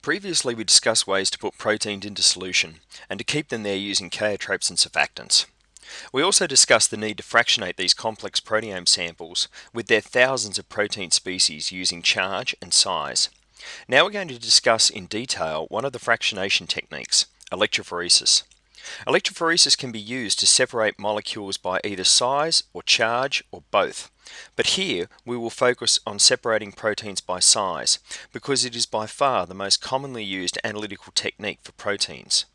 Previously we discussed ways to put proteins into solution and to keep them there using cheiotropes and surfactants. We also discussed the need to fractionate these complex proteome samples with their thousands of protein species using charge and size. Now we're going to discuss in detail one of the fractionation techniques, electrophoresis. Electrophoresis can be used to separate molecules by either size or charge or both. But here we will focus on separating proteins by size because it is by far the most commonly used analytical technique for proteins.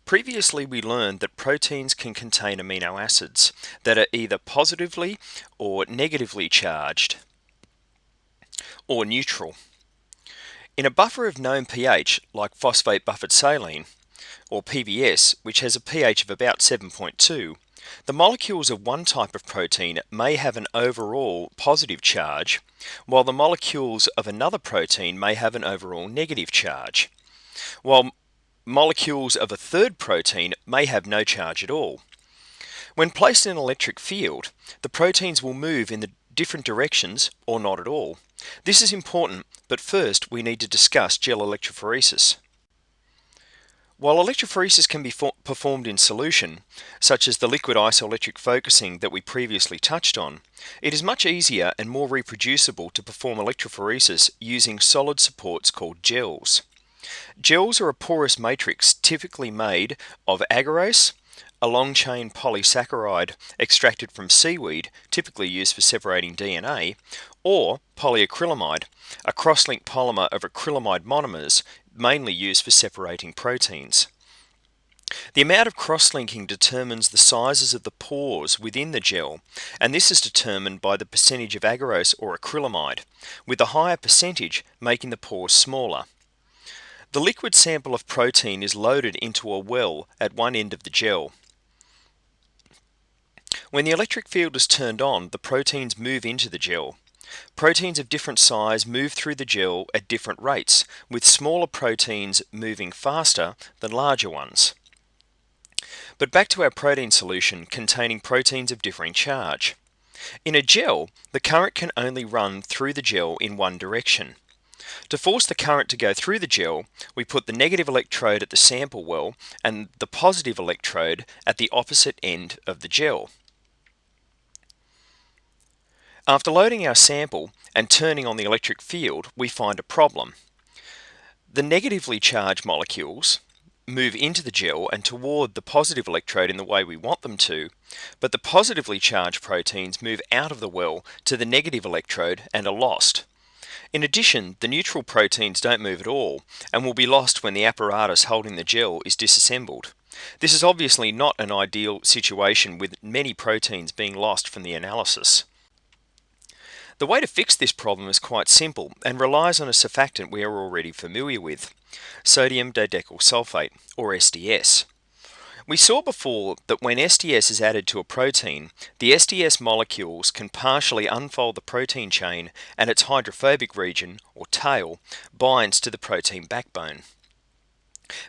Previously we learned that proteins can contain amino acids that are either positively or negatively charged or neutral. In a buffer of known pH like phosphate buffered saline or PBS, which has a pH of about 7.2, the molecules of one type of protein may have an overall positive charge, while the molecules of another protein may have an overall negative charge, while molecules of a third protein may have no charge at all. When placed in an electric field, the proteins will move in the different directions or not at all. This is important, but first we need to discuss gel electrophoresis. While electrophoresis can be performed in solution, such as the liquid isoelectric focusing that we previously touched on, it is much easier and more reproducible to perform electrophoresis using solid supports called gels. Gels are a porous matrix typically made of agarose, a long-chain polysaccharide extracted from seaweed, typically used for separating DNA, or polyacrylamide, a cross-linked polymer of acrylamide monomers, mainly used for separating proteins. The amount of cross-linking determines the sizes of the pores within the gel, and this is determined by the percentage of agarose or acrylamide, with a higher percentage making the pores smaller. The liquid sample of protein is loaded into a well at one end of the gel. When the electric field is turned on, the proteins move into the gel. Proteins of different size move through the gel at different rates, with smaller proteins moving faster than larger ones. But back to our protein solution containing proteins of differing charge. In a gel, the current can only run through the gel in one direction. To force the current to go through the gel, we put the negative electrode at the sample well and the positive electrode at the opposite end of the gel. After loading our sample and turning on the electric field, we find a problem. The negatively charged molecules move into the gel and toward the positive electrode in the way we want them to, but the positively charged proteins move out of the well to the negative electrode and are lost. In addition, the neutral proteins don't move at all and will be lost when the apparatus holding the gel is disassembled. This is obviously not an ideal situation, with many proteins being lost from the analysis. The way to fix this problem is quite simple and relies on a surfactant we are already familiar with, sodium dodecyl sulfate, or SDS. We saw before that when SDS is added to a protein, the SDS molecules can partially unfold the protein chain and its hydrophobic region, or tail, binds to the protein backbone.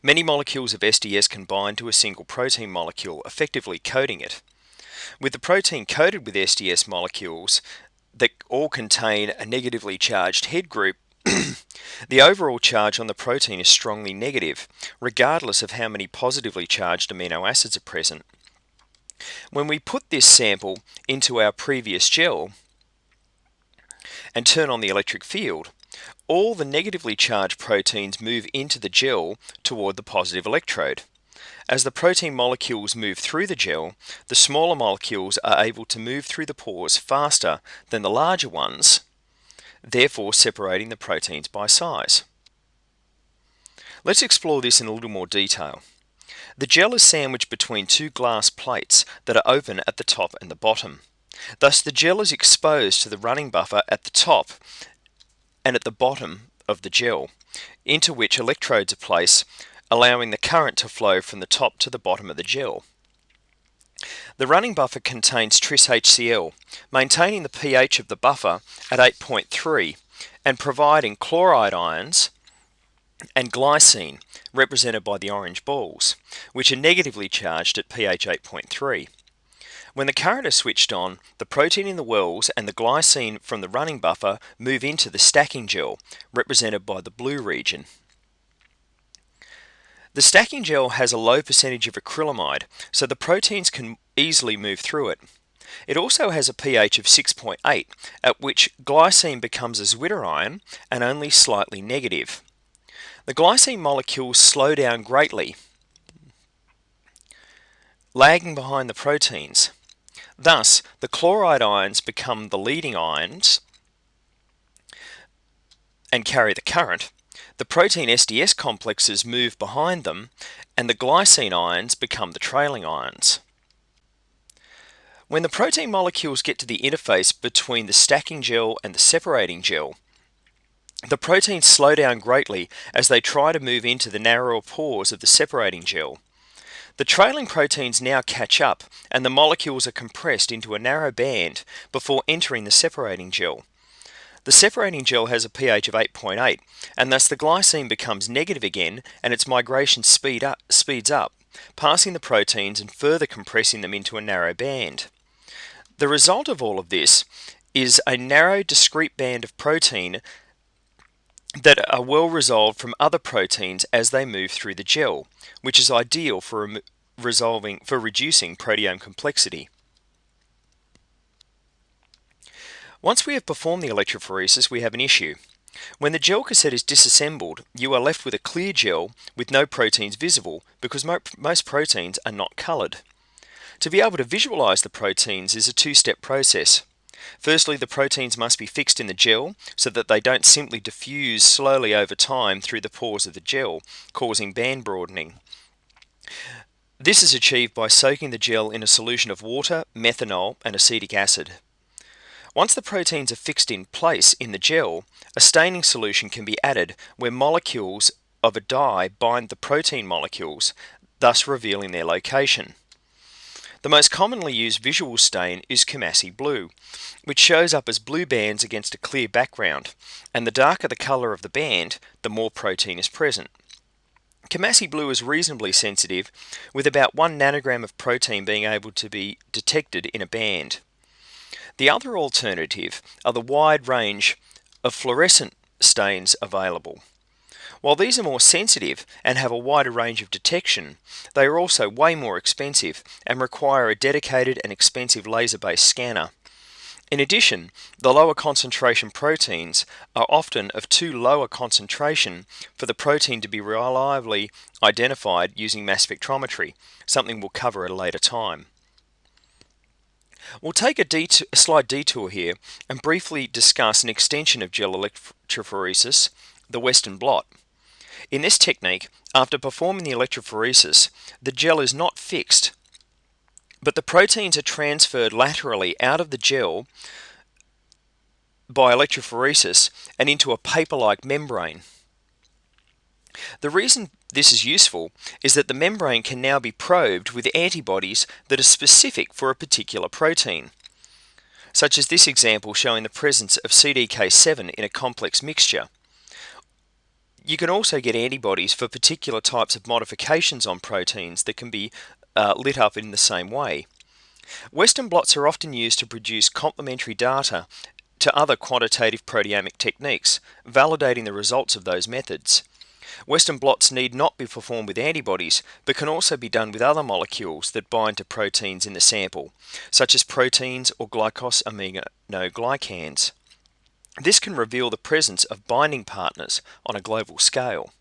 Many molecules of SDS can bind to a single protein molecule, effectively coating it. With the protein coated with SDS molecules that all contain a negatively charged head group, the overall charge on the protein is strongly negative, regardless of how many positively charged amino acids are present. When we put this sample into our previous gel and turn on the electric field, all the negatively charged proteins move into the gel toward the positive electrode. As the protein molecules move through the gel, the smaller molecules are able to move through the pores faster than the larger ones, therefore separating the proteins by size. Let's explore this in a little more detail. The gel is sandwiched between two glass plates that are open at the top and the bottom. Thus the gel is exposed to the running buffer at the top and at the bottom of the gel, into which electrodes are placed, allowing the current to flow from the top to the bottom of the gel. The running buffer contains tris HCl, maintaining the pH of the buffer at 8.3 and providing chloride ions and glycine, represented by the orange balls, which are negatively charged at pH 8.3. When the current is switched on, the protein in the wells and the glycine from the running buffer move into the stacking gel, represented by the blue region. The stacking gel has a low percentage of acrylamide, so the proteins can easily move through it. It also has a pH of 6.8, at which glycine becomes a zwitterion and only slightly negative. The glycine molecules slow down greatly, lagging behind the proteins. Thus, the chloride ions become the leading ions and carry the current. The protein SDS complexes move behind them, and the glycine ions become the trailing ions. When the protein molecules get to the interface between the stacking gel and the separating gel, the proteins slow down greatly as they try to move into the narrower pores of the separating gel. The trailing proteins now catch up, and the molecules are compressed into a narrow band before entering the separating gel. The separating gel has a pH of 8.8, and thus the glycine becomes negative again, and its migration speeds up, passing the proteins and further compressing them into a narrow band. The result of all of this is a narrow, discrete band of protein that are well resolved from other proteins as they move through the gel, which is ideal for reducing proteome complexity. Once we have performed the electrophoresis, we have an issue. When the gel cassette is disassembled, you are left with a clear gel with no proteins visible because most proteins are not coloured. To be able to visualize the proteins is a two-step process. Firstly, the proteins must be fixed in the gel so that they don't simply diffuse slowly over time through the pores of the gel, causing band broadening. This is achieved by soaking the gel in a solution of water, methanol, and acetic acid. Once the proteins are fixed in place in the gel, a staining solution can be added where molecules of a dye bind the protein molecules, thus revealing their location. The most commonly used visual stain is Kamassy blue, which shows up as blue bands against a clear background, and the darker the colour of the band, the more protein is present. Kamassy blue is reasonably sensitive, with about 1 nanogram of protein being able to be detected in a band. The other alternative are the wide range of fluorescent stains available. While these are more sensitive and have a wider range of detection, they are also way more expensive and require a dedicated and expensive laser-based scanner. In addition, the lower concentration proteins are often of too low a concentration for the protein to be reliably identified using mass spectrometry, something we'll cover at a later time. We'll take a slight detour here and briefly discuss an extension of gel electrophoresis, the Western blot. In this technique, after performing the electrophoresis, the gel is not fixed, but the proteins are transferred laterally out of the gel by electrophoresis and into a paper-like membrane. The reason this is useful is that the membrane can now be probed with antibodies that are specific for a particular protein, such as this example showing the presence of CDK7 in a complex mixture. You can also get antibodies for particular types of modifications on proteins that can be lit up in the same way. Western blots are often used to produce complementary data to other quantitative proteomic techniques, validating the results of those methods. Western blots need not be performed with antibodies, but can also be done with other molecules that bind to proteins in the sample, such as proteins or glycosaminoglycans. This can reveal the presence of binding partners on a global scale.